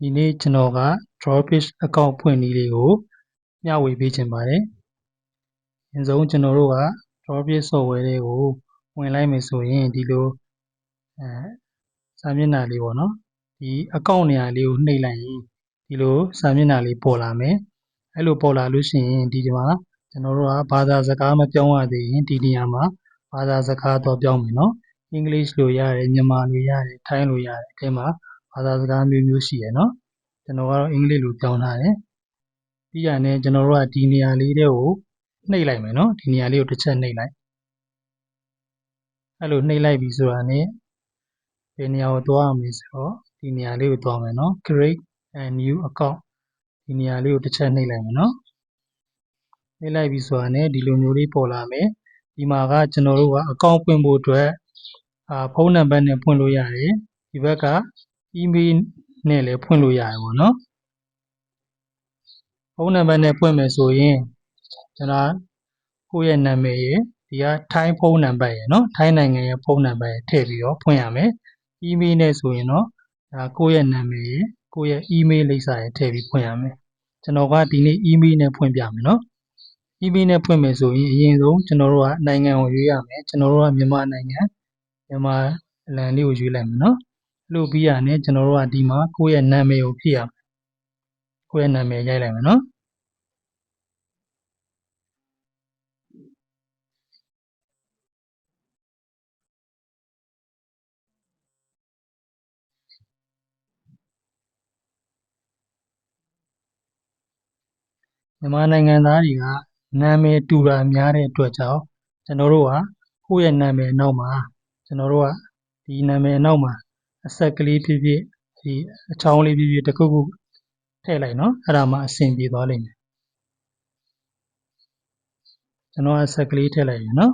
ဒီနေ့ကျွန်တော်က Drawfish account ဖွင့်နည်းလေးကိုမျှဝေပေးချင်ပါတယ်။အရင်ဆုံးကျွန်တော်တို့က Drawfish software လေးကိုဝင်လိုက်မယ်ဆိုရင်ဒီလိုစာမျက်နှာလေးပေါ့နော်။ဒီ account နေရာလေးကိုနှိပ်လိုက်ရင်ဒီလိုစာမျက်နှာလေးပေါ်လာမယ်။အဲ့လိုပေါ်လာလို့ရှိရင်ဒီမှာကျွန်တော်တို့ကဘာသာစကားမပြောင်းရသေးရင်ဒီနေရာမှာဘာသာစကားတော့ပြောင်းမယ်နော်။ English လို့ရတယ်၊မြန်မာလို့ရတယ်၊ထိုင်းလို့ရတယ်။အဲမှာဘာသာစကားမျိုးမျိုးရှိရနော်။ကျွန်တော်ကတော့အင်္ဂလိပ်လိုပြောင်းထားတယ်။ပြီးရတဲ့ကျွန်တော်တို့ကဒီနေရာလေးတွေကိုနှိပ်လိုက်မယ်နော်။ဒီနေရာလေးကိုတစ်ချက်နှိပ်လိုက်။အဲ့လိုနှိပ်လိုက်ပြီဆိုတာနဲ့ဒီနေရာကိုသွားအောင်လို့ဆိုတော့ဒီနေရာလေးကိုသွားမယ်နော်။ Create a new account ဒီနေရာလေးကိုတစ်ချက်နှိပ်လိုက်မယ်နော်။နှိပ်လိုက်ပြီဆိုတာနဲ့ဒီလိုမျိုးလေးပေါ်လာမယ်။ဒီမှာကကျွန်တော်တို့က account ဖွင့်ဖို့အတွက်ဖုန်းနံပါတ်နဲ့ဖွင့်လို့ရတယ်။ဒီဘက်က email နဲ့လည်းဖွင့်လို့ရတယ်ပေါ့နော်။ဖုန်းနံပါတ်နဲ့ဖွင့်မယ်ဆိုရင်ကျွန်တော်ကိုယ့်ရဲ့နာမည်ရယ်ဒီကထိုင်းဖုန်းနံပါတ်ရယ်နော်ထိုင်းနိုင်ငံရဲ့ဖုန်းနံပါတ်ရယ်ထည့်ပြီးတော့ဖွင့်ရမယ်။ email နဲ့ဆိုရင်တော့ကိုယ့်ရဲ့နာမည်ရယ်ကိုယ့်ရဲ့ email လိပ်စာရယ်ထည့်ပြီးဖွင့်ရမယ်။ကျွန်တော်ကဒီနေ့ email နဲ့ဖွင့်ပြမယ်နော်။ email နဲ့ဖွင့်မယ်ဆိုရင်အရင်ဆုံးကျွန်တော်တို့ကနိုင်ငံကိုရွေးရမယ်။ကျွန်တော်တို့ကမြန်မာနိုင်ငံမြန်မာလန်လေးကိုရွေးလိုက်မယ်နော်။လို့ပြီးရတဲ့ကျွန်တော်တို့ကဒီမှာကိုယ့်ရဲ့နာမည်ကိုဖြည့်ရမယ်။ကိုယ့်ရဲ့နာမည်ရိုက်လိုက်မယ်နော်။မြန်မာနိုင်ငံသားတွေကနာမည်တူတာများတဲ့အတွက်ကြောင့်ကျွန်တော်တို့ကကိုယ့်ရဲ့နာမည်နောက်မှာကျွန်တော်တို့ကဒီနာမည်နောက်မှာအဆက်ကလေးဖြစ်ဖြစ်ဒီအချောင်းလေးဖြစ်ဖြစ်တစ်ခုခုထည့်လိုက်နော်အဲ့ဒါမှအဆင်ပြေသွားလိမ့်မယ်ကျွန်တော်အဆက်ကလေးထည့်လိုက်ရင်နော်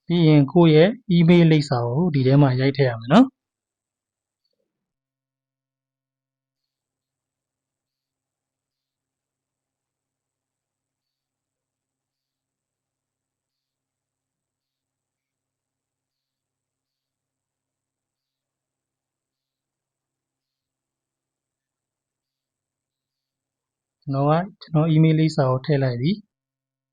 ပြီးရင်ကိုယ့်ရဲ့ email လိပ်စာကိုဒီထဲမှာရိုက်ထည့်ရမယ်နော်ကျွန်တော် email လိပ်စာကိုထည့်လိုက်ပြီ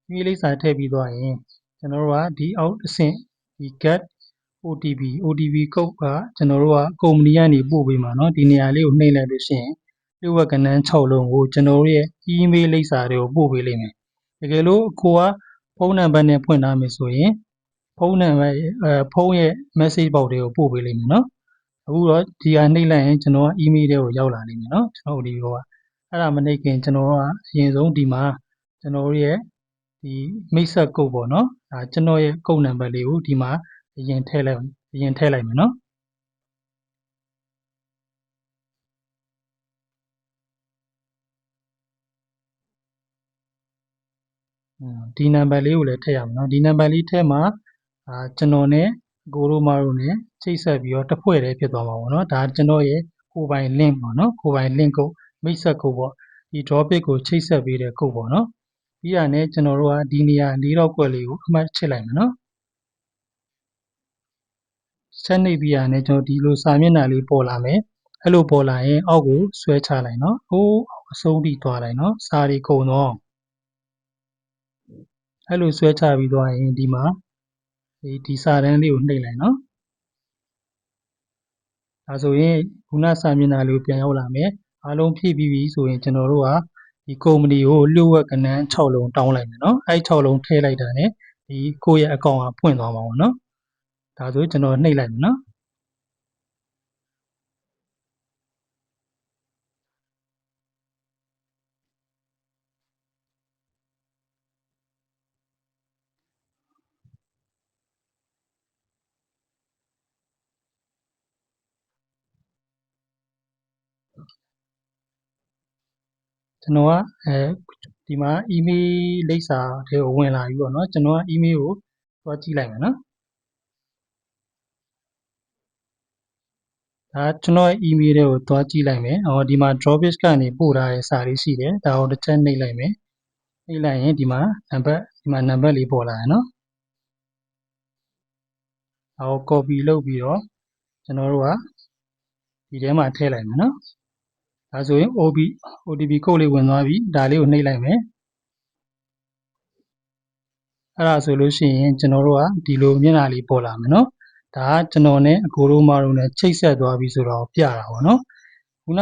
email လိပ်စာထည့်ပြီးသွားရင်ကျွန်တော်တို့ကဒီအောက်အဆင့်ဒီ get OTP code ကကျွန်တော်တို့ကကုမ္ပဏီကနေပို့ပေးမှာเนาะဒီနေရာလေးကိုနှိပ်လိုက်လို့ရှိရင်လျှို့ဝှက်ကဏ္ဍ6လုံးကိုကျွန်တော်တို့ရဲ့ email လိပ်စာတွေကိုပို့ပေးလိမ့်မယ်တကယ်လို့ကိုကဖုန်းနံပါတ်နဲ့ဖွင့်ထားမယ်ဆိုရင်ဖုန်းနံပါတ်ဖုန်းရဲ့ message box တွေကိုပို့ပေးလိမ့်မယ်เนาะအခုတော့ဒီဟာနှိပ်လိုက်ရင်ကျွန်တော်က email တွေကိုရောက်လာလိမ့်မယ်เนาะကျွန်တော်ဒီဘောကအဲ့ဒါမနှိပ်ခင်ကျွန်တော်ကအရင်ဆုံးဒီမှာကျွန်တော်တို့ရဲ့ဒီမိတ်ဆက်ကုတ်ပေါ့နော်ဒါကျွန်တော်ရဲ့ကုတ်နံပါတ်လေးကိုဒီမှာအရင်ထည့်လိုက်မယ်နော်ဒီနံပါတ်လေးကိုလည်းထည့်ရမယ်နော်ဒီနံပါတ်လေးထည့်မှာကျွန်တော်နဲ့ကိုတို့မတို့နဲ့ချိတ်ဆက်ပြီးတော့တစ်ဖွဲ့တည်းဖြစ်သွားမှာပေါ့နော်ဒါကျွန်တော်ရဲ့ကိုယ်ပိုင် link ပေါ့နော်ကိုယ်ပိုင် link ကိုမိတ်ဆက်ကုတ်ပေါ့ဒီ topic ကိုချိတ်ဆက်ပေးတဲ့ကုတ်ပေါ့နော်ပြီးရတဲ့ကျွန်တော်တို့ကဒီနေရာ၄တော့ကွက်လေးကိုအမှတ်ချစ်လိုက်မယ်နော်ဆက်နှိပ်ပြီးရတဲ့ကျွန်တော်ဒီလိုစာမျက်နှာလေးပေါ်လာမယ်အဲ့လိုပေါ်လာရင်အောက်ကိုဆွဲချလိုက်နော်ဟိုးအဆုံးထိသွားလိုက်နော်စာရီကုန်တော့အဲ့လိုဆွဲချပြီးသွားရင်ဒီမှာဒီစာတန်းလေးကိုနှိပ်လိုက်နော်ဒါဆိုရင်ခုနစာမျက်နှာလေးကိုပြန်ရောက်လာမယ်အားလုံးဖြည့်ပြီးပြီဆိုရင်ကျွန်တော်တို့ကဒီကုမ္ပဏီကိုလျှို့ဝှက်ကဏ္ဍ6လုံးတောင်းလိုက်မယ်နော်အဲ့6လုံးထည့်လိုက်တာ ਨੇ ဒီကိုယ့်ရဲ့အကောင့်ကဖွင့်သွားမှာပေါ့နော်ဒါဆိုကျွန်တော်နှိပ်လိုက်မယ်နော်ကျွန်တော်ကဒီမှာ email လိပ်စာတွေကိုဝင်လာပြီပေါ့နော်ကျွန်တော်က email ကိုသွားကြည့်လိုက်မယ်နော်ဒါကျွန်တော်ရဲ့ email တွေကိုသွားကြည့်လိုက်မယ်ဒီမှာ Drawfish ကနေပို့ထားတဲ့စာလေးရှိတယ်ဒါကိုတစ်ချက်နှိပ်လိုက်မယ်နှိပ်လိုက်ရင်ဒီမှာနံပါတ်လေးပေါ်လာတယ်နော်ဒါကို copy လုပ်ပြီးတော့ကျွန်တော်တို့ကဒီထဲမှာထည့်လိုက်မယ်နော် ဒါဆိုရင် OTP ကုတ်လေးဝင်သွားပြီဒါလေးကိုနှိပ်လိုက်မယ်အဲ့ဒါဆိုလို့ရှိရင်ကျွန်တော်တို့ကဒီလိုမျက်နှာလေးပေါ်လာမယ်နော်ဒါကကျွန်တော်နဲ့အကိုတို့မတို့နဲ့ချိတ်ဆက်သွားပြီဆိုတော့ပြတာပေါ့နော်ခုန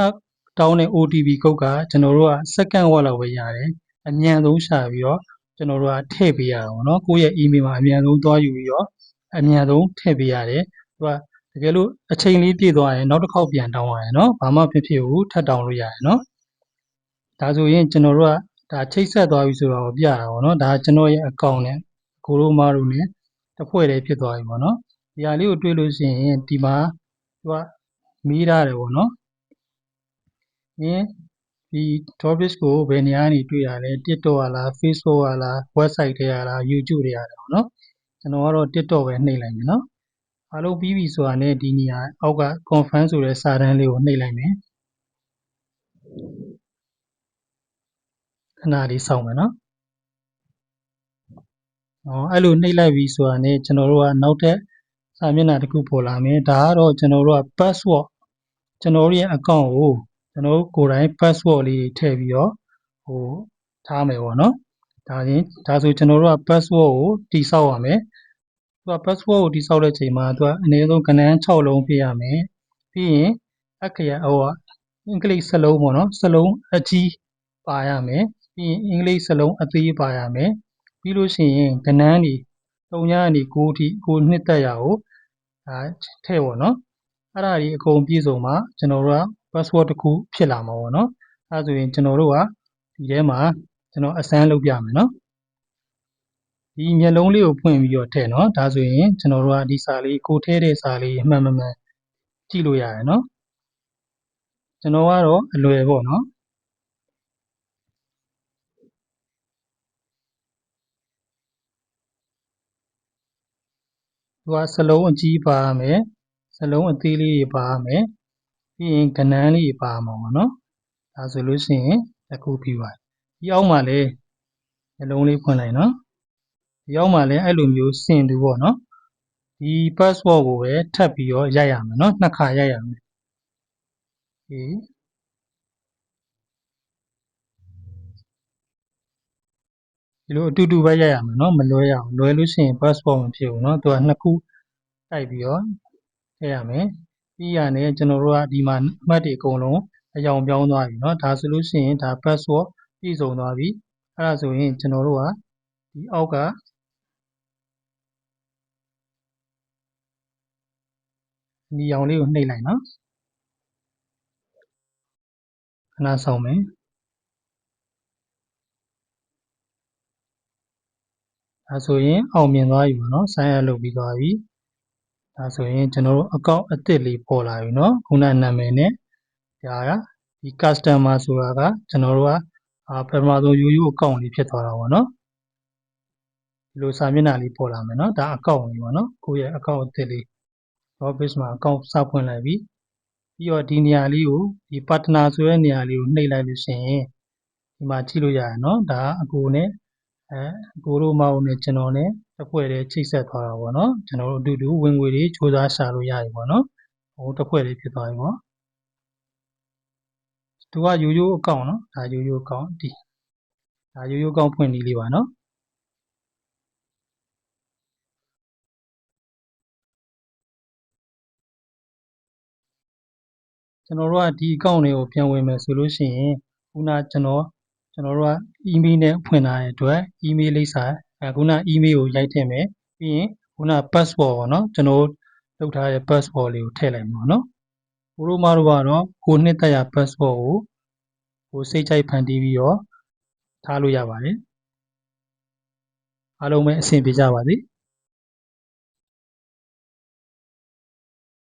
တောင်းတဲ့ OTP ကုတ်ကကျွန်တော်တို့ကစက္ကန့်ဝက်လောက်ပဲရတယ်အမြန်ဆုံးရှာပြီးတော့ကျွန်တော်တို့ကထည့်ပေးရတာပေါ့နော်ကိုယ့်ရဲ့ email မှာအမြန်ဆုံးသွားယူပြီးတော့အမြန်ဆုံးထည့်ပေးရတယ်သူကတကယ်လို့အချိန်လေးပြည့်သွားရင်နောက်တစ်ခေါက်ပြန်တောင်းရတယ်နော်ဘာမှဖြစ်ဖြစ်ဘူးထပ်တောင်းလို့ရတယ်နော်ဒါဆိုရင်ကျွန်တော်တို့ကဒါချိတ်ဆက်သွားပြီဆိုတော့ပြတာပေါ့နော်ဒါကျွန်တော်ရဲ့ account နဲ့ကိုတို့မတို့နဲ့တစ်ဖွဲ့တည်းဖြစ်သွားပြီပေါ့နော်ဒီဟာလေးကိုတွေ့လို့ရှိရင်ဒီမှာသူကမေးထားတယ်ပေါ့နော်ဒီ Drawbridge ကိုဘယ်နေရာကနေတွေ့ရလဲ TikTok ကလား Facebook ကလား website တွေကလား YouTube တွေကလားပေါ့နော်ကျွန်တော်ကတော့ TikTok ပဲနှိပ်လိုက်မယ်နော်အားလုံးပြီးပြီဆိုတာနဲ့ဒီနေရာအောက်က confirm ဆိုတဲ့စာတန်းလေးကိုနှိပ်လိုက်မယ်ခဏလေးစောင့်မယ်နော်အဲ့လိုနှိပ်လိုက်ပြီဆိုတာနဲ့ကျွန်တော်တို့ကနောက်ထပ်စာမျက်နှာတစ်ခုပေါ်လာမယ်ဒါကတော့ကျွန်တော်တို့က password ကျွန်တော်တို့ရဲ့ account ကိုကျွန်တော်တို့ကိုယ်တိုင် password လေးထည့်ပြီးတော့ထားမယ်ပေါ့နော်ဒါဆိုကျွန်တော်တို့က password ကိုတိဆောက်ရမယ်သူက password ကိုတိဆောက်တဲ့အချိန်မှာသူကအနည်းဆုံးကဏ္ဍ6လုံးပြရမယ်ပြီးရင်အက္ခရာအင်္ဂလိပ်စလုံးပေါ့နော်စလုံးအကြီးပါရမယ်ပြီးရင်အင်္ဂလိပ်စလုံးအသေးပါရမယ်ပြီးလို့ရှိရင်ကဏ္ဍတွေ3ညကနေ9အထိကိုနှစ်သက်ရကိုထည့်ပေါ့နော်အဲ့ဒါကြီးအကုန်ပြည့်စုံမှကျွန်တော်တို့က password တစ်ခုဖြစ်လာမှာပေါ့နော်အဲ့ဆိုရင်ကျွန်တော်တို့ကဒီထဲမှာကျွန်တော်အစမ်းလုပ်ပြမယ်နော်ဒီမျက်လုံးလေးကိုဖွင့်ပြီးတော့ထည့်နော်ဒါဆိုရင်ကျွန်တော်တို့ကဒီစာလေးကိုထည့်တဲ့စာလေးမှန်ကြည့်လို့ရတယ်နော်ကျွန်တော်ကတော့အလွယ်ပေါ့နော်သူကစလုံးအကြီးပါရမယ်စလုံးအသေးလေးတွေပါရမယ်ပြီးရင်ကဏ္ဍလေးပါမှာပေါ့နော်ဒါဆိုလို့ရှိရင်တစ်ခုပြီးပါတယ်ဒီအောက်မှာလည်းနှလုံးလေးဖွင့်လိုက်နော်ဒီအောက်မှာလည်းအဲ့လိုမျိုးစင်တူပေါ့နော်ဒီ password ကိုပဲထပ်ပြီးတော့ရိုက်ရမယ်နော်နှစ်ခါရိုက်ရမယ်ဒီလိုအတူတူပဲရိုက်ရမယ်နော်မလွဲရအောင်လွဲလို့ရှိရင် password မဖြစ်ဘူးနော်သူကနှစ်ခုတိုက်ပြီးတော့ထည့်ရမယ်ပြီးရတယ်ကျွန်တော်တို့ကဒီမှာအမှတ်တွေအကုန်လုံးအယောင်ပြောင်းသွားပြီเนาะဒါဆိုလို့ရှိရင်ဒါ password ပြည့်စုံသွားပြီအဲ့ဒါဆိုရင်ကျွန်တော်တို့ကဒီအောက်ကဒီရောင်လေးကိုနှိပ်လိုက်နော်ခဏဆောင်မယ်ဒါဆိုရင်အောင်မြင်သွားပြီပေါ့နော် sign up လုပ်ပြီးသွားပြီဒါဆိုရင်ကျွန်တော်တို့ account အသစ်လေးပေါ်လာပြီเนาะခုနနာမည်နဲ့ဒါကဒီ customer ဆိုတာကကျွန်တော်တို့ကပထမဆုံးရိုးရိုး account လေးဖြစ်သွားတာပေါ့နော်ဒီလိုစာမျက်နှာလေးပေါ်လာမယ်เนาะဒါ account လေးပေါ့နော်ကိုယ့်ရဲ့ account အသစ်လေး Drawbridge မှာ account စဖွင့်လိုက်ပြီပြီးတော့ဒီနေရာလေးကိုဒီ partner ဆိုတဲ့နေရာလေးကိုနှိပ်လိုက်လို့ရှိရင်ဒီမှာကြည့်လို့ရတယ်เนาะဒါအကိုနဲ့အကိုတို့မအောင်နဲ့ကျွန်တော်နဲ့တစ်ဖွဲ့တည်းချိတ်ဆက်သွားတာပေါ့နော်ကျွန်တော်တို့အတူတူဝင်ငွေတွေစူးစမ်းရှာလို့ရပြီပေါ့နော်ဟိုတစ်ဖွဲ့တည်းဖြစ်သွားပြီပေါ့သူကရိုးရိုးအကောင့်နော်ဒါရိုးရိုးအကောင့်ဒါရိုးရိုးအကောင့်ဖွင့်နည်းလေးပါနော်ကျွန်တော်တို့ကဒီအကောင့်တွေကိုပြန်ဝင်မယ်ဆိုလို့ရှိရင်ခုနကျွန်တော်တို့က email နဲ့ဖွင့်ထားတဲ့အတွက် email လိပ်စာခုန email ကိုရိုက်ထည့်မယ်ပြီးရင်ခုန password ပေါ့နော်ကျွန်တော်လုပ်ထားတဲ့ password လေးကိုထည့်လိုက်မှာနော်ကိုတို့မတို့ကတော့ကိုနှစ်သက်ရ password ကိုစိတ်ကြိုက်ဖန်တီးပြီးတော့ထားလို့ရပါတယ်အားလုံးပဲအဆင်ပြေကြပါစေ